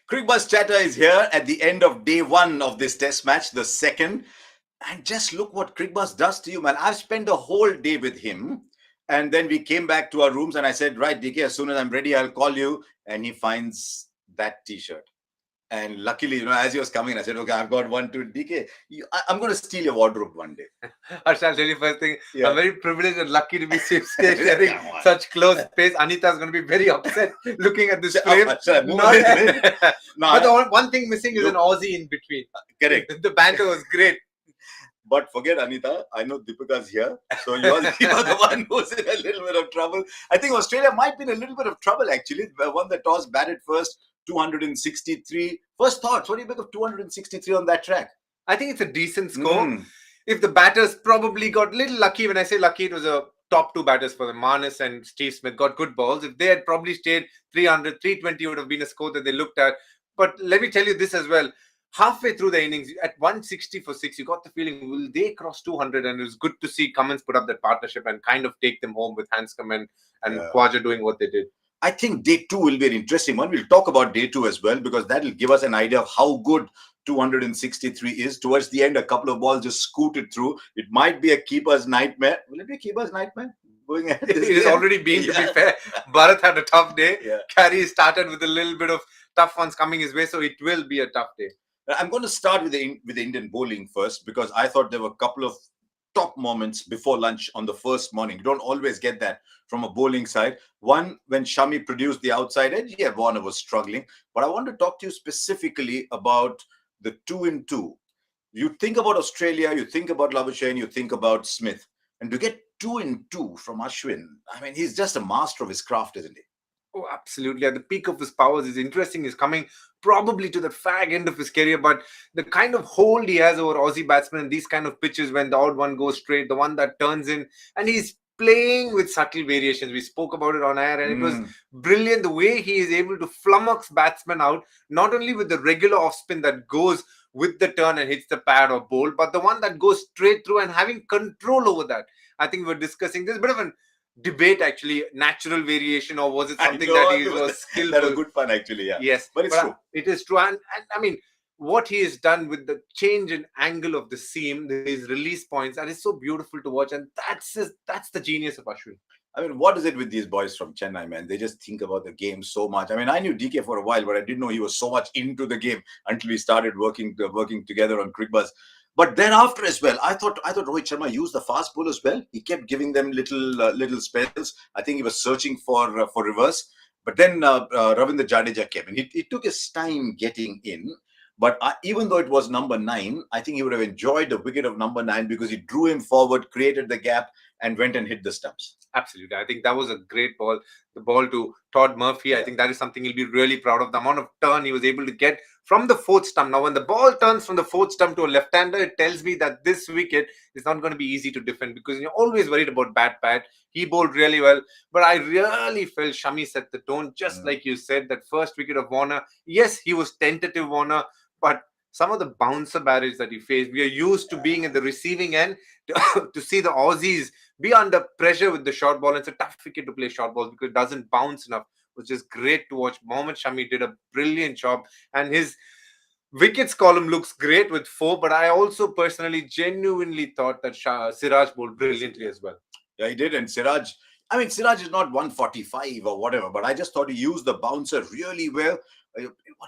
Cricbuzz Chatter is here at the end of day one of this test match, the second. And just look what Cricbuzz does to you, man. I've spent a whole day with him. And then we came back to our rooms and I said, right, DK, as soon as I'm ready, I'll call you. And he finds that t-shirt. And luckily, as he was coming, I said, okay, I've got one to DK. I'm going to steal your wardrobe one day. Harsha, I'll tell you first thing. Yeah. I'm very privileged and lucky to be sharing such close space. Anita's going to be very upset looking at this frame. But the one thing missing is an Aussie in between. Correct. The banter was great. But forget Anita, I know Deepika's here. So you're the one who's in a little bit of trouble. I think Australia might be in a little bit of trouble actually. Won the toss, batted first, 263. First thoughts, what do you make of 263 on that track? I think it's a decent score. If the batters probably got a little lucky, when I say lucky, it was a top two batters for them. Marnus and Steve Smith got good balls. If they had probably stayed 300, 320 would have been a score that they looked at. But let me tell you this as well. Halfway through the innings, at 160 for 6, you got the feeling, will they cross 200? And it was good to see Cummins put up that partnership and kind of take them home with Hanscom and Khawaja doing what they did. I think day 2 will be an interesting one. We'll talk about day 2 as well, because that will give us an idea of how good 263 is. Towards the end, a couple of balls just scooted through. It might be a keeper's nightmare. Will it be a keeper's nightmare? Going ahead. It has already been, to be fair. Bharat had a tough day. Carey started with a little bit of tough ones coming his way, so it will be a tough day. I'm going to start with the Indian bowling first, because I thought there were a couple of top moments before lunch on the first morning. You don't always get that from a bowling side. One, when Shami produced the outside edge, Warner was struggling. But I want to talk to you specifically about the 2-in-2. You think about Australia, you think about Labuschagne, you think about Smith. And to get 2-in-2 from Ashwin, I mean, he's just a master of his craft, isn't he? Oh, absolutely. At the peak of his powers, is interesting. He's coming probably to the fag end of his career, but the kind of hold he has over Aussie batsmen and these kind of pitches when the odd one goes straight, the one that turns in, and he's playing with subtle variations. We spoke about it on air, and it was brilliant the way he is able to flummox batsmen out, not only with the regular off spin that goes with the turn and hits the pad or bowl, but the one that goes straight through and having control over that. I think we're discussing this bit of an debate, actually, natural variation, or was it something that he was skillful? That was good fun, actually, yeah. Yes, but it's true. It is true. And I mean, what he has done with the change in angle of the seam, his release points, that is so beautiful to watch. And that's the genius of Ashwin. I mean, what is it with these boys from Chennai, man? They just think about the game so much. I mean, I knew DK for a while, but I didn't know he was so much into the game until we started working together on Cricbuzz. But then after as well, I thought Rohit Sharma used the fast bowlers well. He kept giving them little spells. I think he was searching for reverse. But then Ravindra Jadeja came, and he took his time getting in. But even though it was number 9, I think he would have enjoyed the wicket of number 9 because he drew him forward, created the gap, and went and hit the stumps. Absolutely. I think that was a great ball. The ball to Todd Murphy. I think that is something he'll be really proud of. The amount of turn he was able to get from the 4th stump. Now, when the ball turns from the 4th stump to a left-hander, it tells me that this wicket is not going to be easy to defend, because you're always worried about bat pad. He bowled really well. But I really felt Shami set the tone, just like you said, that first wicket of Warner. Yes, he was tentative, Warner, but some of the bouncer barrage that he faced, we are used to being at the receiving end to see the Aussies be under pressure with the short ball. It's a tough wicket to play short balls because it doesn't bounce enough. It was just great to watch. Mohammad Shami did a brilliant job, and his wickets column looks great with 4, but I also personally genuinely thought that Siraj bowled brilliantly as well. Yeah, he did. And Siraj is not 145 or whatever, but I just thought he used the bouncer really well.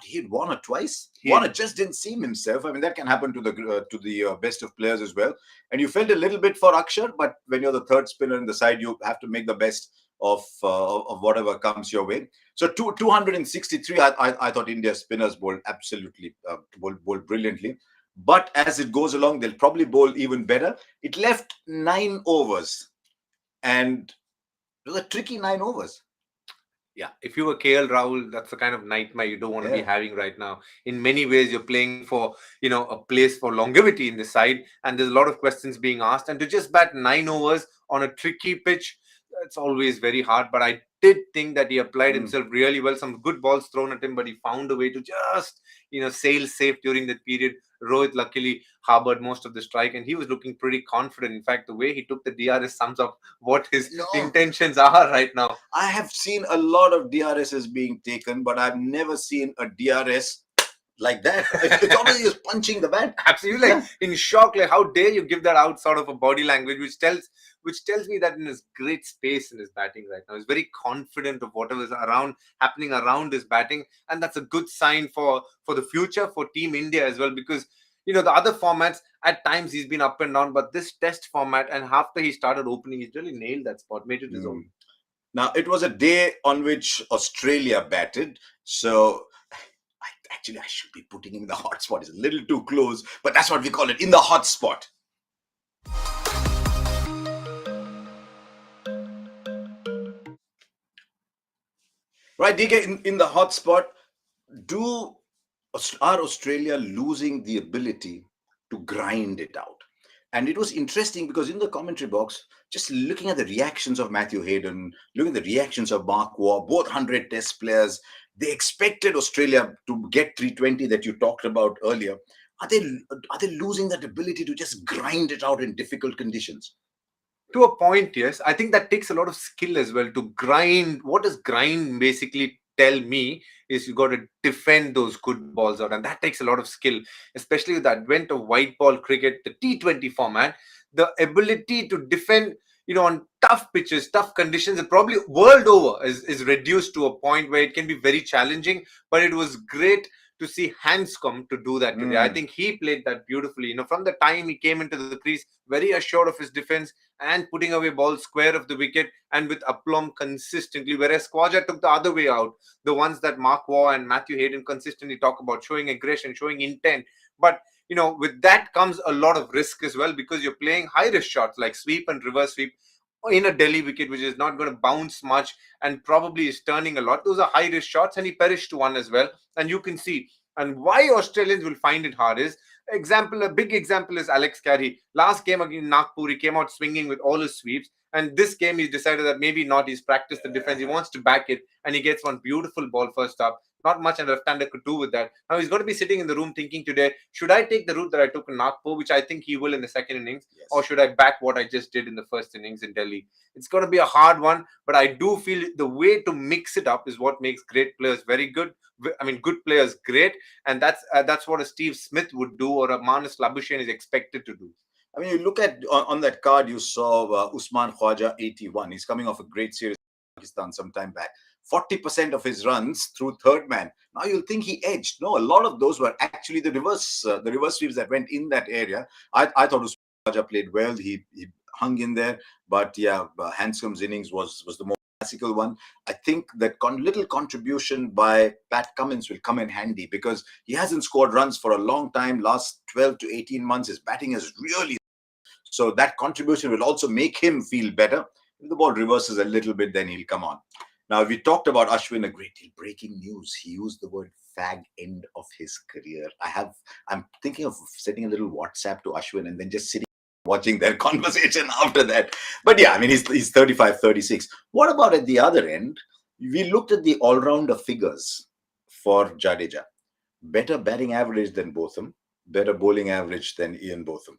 He hit Warner twice. Warner just didn't seem himself. I mean, that can happen to the best of players as well. And you felt a little bit for Akshar, but when you're the third spinner in the side, you have to make the best of whatever comes your way. So 263, I thought India's spinners bowled absolutely bowled brilliantly. But as it goes along, they'll probably bowl even better. It left 9 overs, and it was a tricky 9 overs. Yeah, if you were KL Rahul, that's the kind of nightmare you don't want to be having right now. In many ways, you're playing for, a place for longevity in the side, and there's a lot of questions being asked. And to just bat 9 overs on a tricky pitch, It's always very hard. But I did think that he applied Mm. himself really well. Some good balls thrown at him, but he found a way to just, sail safe during that period. Rohit luckily harbored most of the strike, and he was looking pretty confident. In fact, the way he took the DRS sums up what his No, intentions are right now. I have seen a lot of DRSs being taken, but I've never seen a DRS like that. It's always just punching the bat. Absolutely, like Yeah. in shock, like how dare you give that out sort of a body language, which tells me that in his great space in his batting right now, he's very confident of whatever is happening around his batting, and that's a good sign for the future for Team India as well, because the other formats at times he's been up and down, but this test format, and after he started opening, he's really nailed that spot, made it his own. Now, it was a day on which Australia batted, so actually I should be putting him in the hot spot. It's a little too close, but that's what we call it, in the hot spot. Right, DK, in the hot spot, do are Australia losing the ability to grind it out? And it was interesting because in the commentary box, just looking at the reactions of Matthew Hayden, looking at the reactions of Mark Waugh, both 100 test players, they expected Australia to get 320 that you talked about earlier. Are they losing that ability to just grind it out in difficult conditions? To a point, yes. I think that takes a lot of skill as well to grind. What does grind basically tell me is you got to defend those good balls out, and that takes a lot of skill, especially with the advent of white ball cricket, the T20 format. The ability to defend, on tough pitches, tough conditions, and probably world over is reduced to a point where it can be very challenging. But it was great to see Hanscom to do that today. I think he played that beautifully. From the time he came into the crease, very assured of his defense and putting away balls square of the wicket and with aplomb consistently. Whereas Khwaja took the other way out, the ones that Mark Waugh and Matthew Hayden consistently talk about, showing aggression, showing intent. But with that comes a lot of risk as well, because you're playing high risk shots like sweep and reverse sweep in a Delhi wicket, which is not going to bounce much and probably is turning a lot. Those are high risk shots, and he perished to one as well. And you can see, and why Australians will find it hard is, a big example is Alex Carey. Last game against Nagpur, he came out swinging with all his sweeps. And this game, he's decided that maybe not. He's practiced the defense. He wants to back it. And he gets one beautiful ball first up. Not much a left-hander could do with that. Now he's going to be sitting in the room thinking today, should I take the route that I took in Nagpur, which I think he will in the second innings, or should I back what I just did in the first innings in Delhi? It's going to be a hard one, but I do feel the way to mix it up is what makes great players very good. I mean, good players great, and that's what a Steve Smith would do, or a Manas Labuschagne is expected to do. I mean, you look at on that card, you saw Usman Khwaja 81. He's coming off a great series in Pakistan some time back. 40% of his runs through third man. Now you'll think he edged. No, a lot of those were actually the reverse sweeps that went in that area. I thought Usman Khwaja played well. He hung in there, but yeah, Hanscom's innings was the more classical one. I think that little contribution by Pat Cummins will come in handy, because he hasn't scored runs for a long time. Last 12 to 18 months, his batting is really, so that contribution will also make him feel better. If the ball reverses a little bit, then he'll come on. Now, we talked about Ashwin a great deal. Breaking news. He used the word fag end of his career. I'm thinking of sending a little WhatsApp to Ashwin and then just sitting watching their conversation after that. But yeah, I mean, he's 35, 36. What about at the other end? We looked at the all-rounder figures for Jadeja. Better batting average than Botham. Better bowling average than Ian Botham.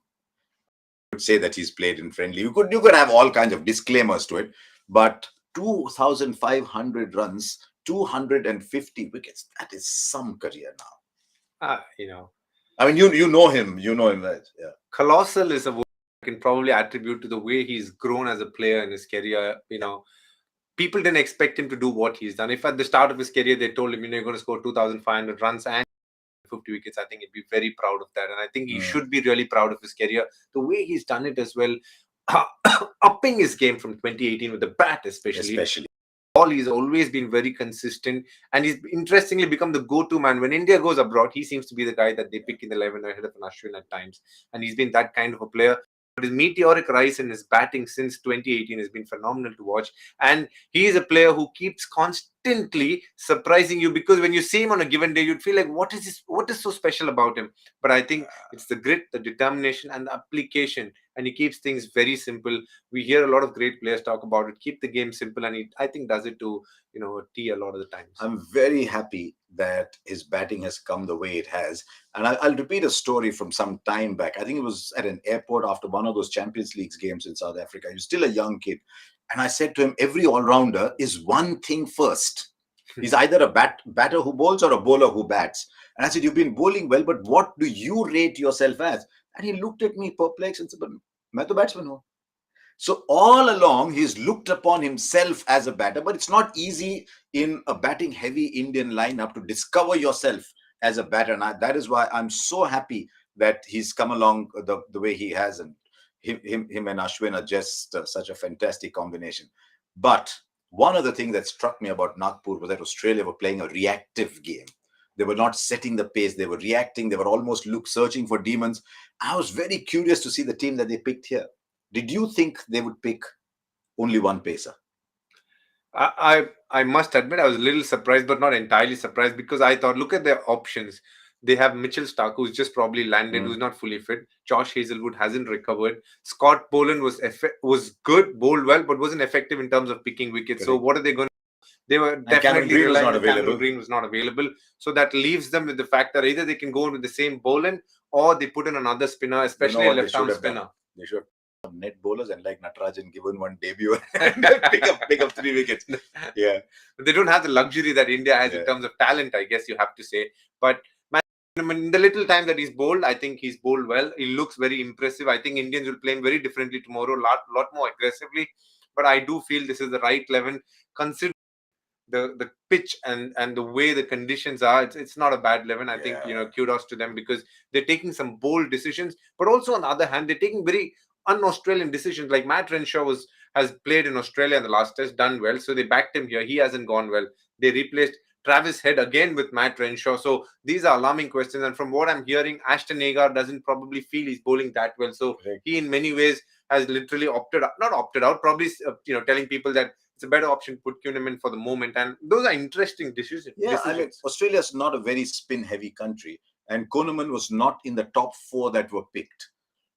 I would say that he's played in friendly. You could have all kinds of disclaimers to it, but 2,500 runs, 250 wickets. That is some career now. I mean, you know him. You know him, right? Yeah. Colossal is a word I can probably attribute to the way he's grown as a player in his career. People didn't expect him to do what he's done. If at the start of his career they told him, you're going to score 2,500 runs and 50 wickets, I think he'd be very proud of that. And I think he should be really proud of his career. The way he's done it as well, upping his game from 2018 with the bat especially. He's always been very consistent, and he's interestingly become the go-to man. When India goes abroad, he seems to be the guy that they pick in the 11 ahead of an Ashwin at times, and he's been that kind of a player. But his meteoric rise in his batting since 2018 has been phenomenal to watch, and he is a player who keeps constantly surprising you, because when you see him on a given day, you'd feel like, what is so special about him? But I think it's the grit, the determination, and the application, and he keeps things very simple. We hear a lot of great players talk about it. Keep the game simple, and he, I think, does it to a T a lot of the times. I'm very happy that his batting has come the way it has. And I'll repeat a story from some time back. I think it was at an airport after one of those Champions League games in South Africa. He was still a young kid. And I said to him, every all-rounder is one thing first. He's either a batter who bowls or a bowler who bats. And I said, you've been bowling well, but what do you rate yourself as? And he looked at me perplexed and said, but मैं तो batsman हूँ. So all along, he's looked upon himself as a batter, but it's not easy in a batting heavy Indian lineup to discover yourself as a batter. And that is why I'm so happy that he's come along the way he has. And him and Ashwin are just such a fantastic combination. But one of the things that struck me about Nagpur was that Australia were playing a reactive game. They were not setting the pace. They were reacting. They were almost searching for demons. I was very curious to see the team that they picked here. Did you think they would pick only one pacer? I must admit I was a little surprised, but not entirely surprised, because I thought, look at their options. They have Mitchell Starc, who's just probably landed, who's not fully fit. Josh Hazelwood hasn't recovered. Scott Boland was good, bowled well, but wasn't effective in terms of picking wickets. Correct. So what are they going to do? They were definitely Green was not available. Green was not available. So that leaves them with the fact that either they can go in with the same Boland or they put in another spinner, especially a left-arm spinner. They should have net bowlers and like Natarajan given one debut and pick up 3 wickets. Yeah. But they don't have the luxury that India has in terms of talent, I guess you have to say. But in the little time that he's bowled, I think he's bowled well. He looks very impressive. I think Indians will play him very differently tomorrow, lot more aggressively. But I do feel this is the right 11, considering the pitch and the way the conditions are. It's not a bad 11. I think kudos to them, because they're taking some bold decisions. But also on the other hand, they're taking very un-Australian decisions. Like Matt Renshaw has played in Australia in the last test, done well. So they backed him here. He hasn't gone well. They replaced Travis Head again with Matt Renshaw. So these are alarming questions. And from what I'm hearing, Ashton Agar doesn't probably feel he's bowling that well. So he in many ways has literally not opted out, probably telling people that it's a better option to put Kuhnemann for the moment. And those are interesting decisions. I mean, Australia's not a very spin-heavy country. And Kuhnemann was not in the top 4 that were picked.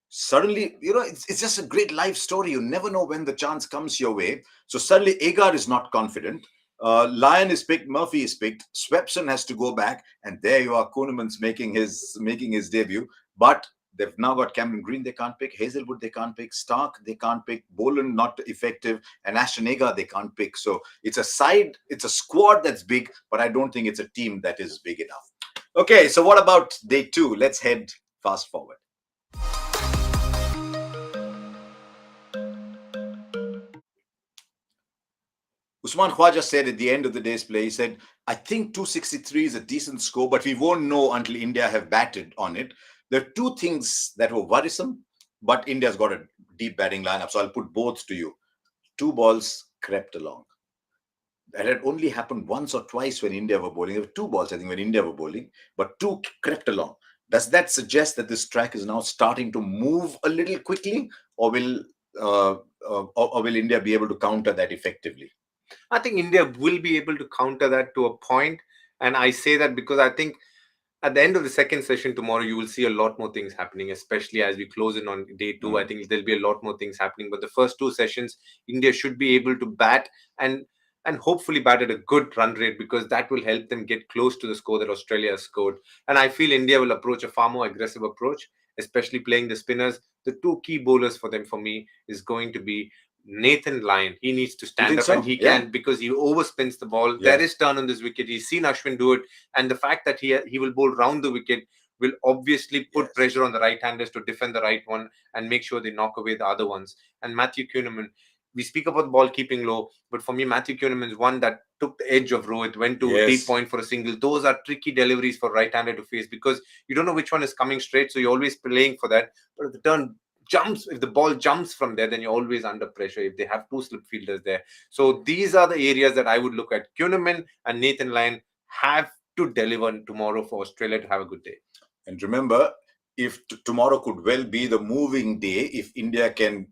Suddenly, it's just a great life story. You never know when the chance comes your way. So suddenly Agar is not confident. Lyon is picked, Murphy is picked, Swepson has to go back, and there you are, Kuhnemann's making his debut. But they've now got Cameron Green they can't pick, Hazelwood they can't pick, Stark they can't pick, Boland not effective, and Ashton Agar they can't pick. So it's a squad that's big, but I don't think it's a team that is big enough. Okay, so what about day 2? Let's head fast forward. Usman Khwaja said at the end of the day's play, he said, I think 263 is a decent score, but we won't know until India have batted on it. There are 2 things that were worrisome, but India's got a deep batting lineup, so I'll put both to you. 2 balls crept along. That had only happened once or twice when India were bowling. There were 2 balls, I think, when India were bowling, but 2 crept along. Does that suggest that this track is now starting to move a little quickly, or will India be able to counter that effectively? I think India will be able to counter that to a point. And I say that because I think at the end of the second session tomorrow, you will see a lot more things happening, especially as we close in on day 2. I think there'll be a lot more things happening. But the first 2 sessions, India should be able to bat and hopefully bat at a good run rate, because that will help them get close to the score that Australia has scored. And I feel India will approach a far more aggressive approach, especially playing the spinners. The 2 key bowlers for them, for me, is going to be Nathan Lyon. He needs to stand up, and he can, because he overspins the ball. There is turn on this wicket. He's seen Ashwin do it, and the fact that he will bowl round the wicket will obviously put pressure on the right-handers to defend the right one and make sure they knock away the other ones. And Matthew Kuhnemann, we speak about the ball keeping low, but for me, Matthew Kuhnemann is one that took the edge of Rohit, went to a deep point for a single. Those are tricky deliveries for right-hander to face, because you don't know which one is coming straight, so you're always playing for that. But if the turn if the ball jumps from there, then you're always under pressure if they have 2 slip fielders there. So these are the areas that I would look at. Kuhnemann and Nathan Lyon have to deliver tomorrow for Australia to have a good day. And remember, if tomorrow could well be the moving day, if India can,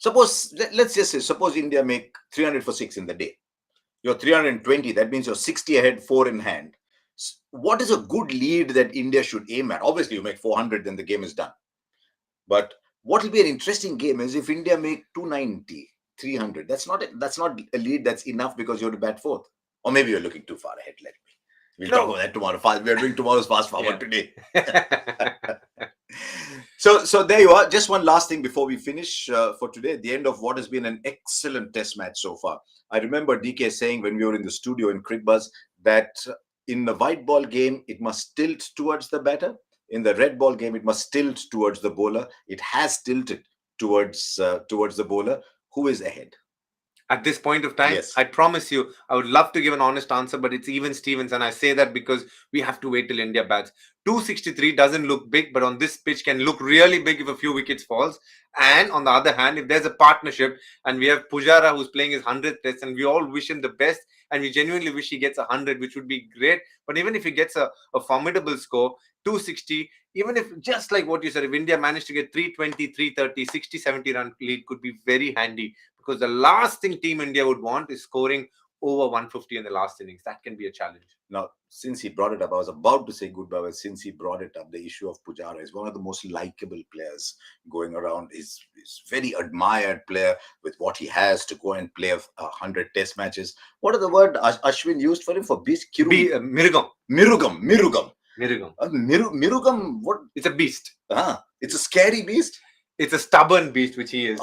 let's just say, suppose India make 300 for 6 in the day. You're 320, that means you're 60 ahead, 4 in hand. What is a good lead that India should aim at? Obviously, you make 400, then the game is done. But What will be an interesting game is if India make 290, 300. That's not a lead that's enough because you have to bat fourth. Or maybe you're looking too far ahead. Let me. We'll talk about that tomorrow. We are doing tomorrow's fast forward today. So there you are. Just one last thing before we finish for today. The end of what has been an excellent test match so far. I remember DK saying when we were in the studio in Cricbuzz that in the white ball game, it must tilt towards the batter. In the red ball game, it must tilt towards the bowler. It has tilted towards the bowler. Who is ahead? At this point of time, Yes. I promise you, I would love to give an honest answer, but it's even Stevens. And I say that because we have to wait till India bats. 263 doesn't look big, but on this pitch can look really big if a few wickets falls. And on the other hand, if there's a partnership and we have Pujara who's playing his 100th test and we all wish him the best and we genuinely wish he gets 100, which would be great. But even if he gets a formidable score, 260, even if just like what you said, if India managed to get 320, 330, 60, 70 run lead could be very handy. Because the last thing Team India would want is scoring over 150 in the last innings. That can be a challenge. Now, since he brought it up, I was about to say goodbye, but since he brought it up, the issue of Pujara is one of the most likable players going around. He's very admired player with what he has to go and play 100 test matches. What are the word Ashwin used for him? For beast? Mirugam. Mirugam. Mirugam, what? It's a beast. It's a scary beast. It's a stubborn beast, which he is.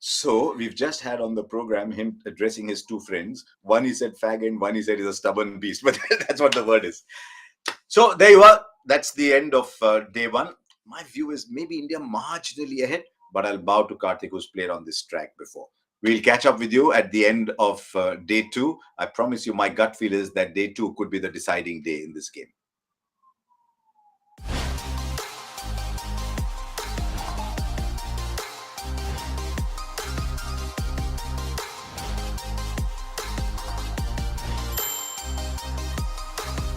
So we've just had on the program him addressing his two friends. One he said fag and one he said he's a stubborn beast. But that's what the word is. So there you are. That's the end of day one. My view is maybe India marginally ahead, but I'll bow to Karthik who's played on this track before. We'll catch up with you at the end of day two. I promise you my gut feel is that day two could be the deciding day in this game.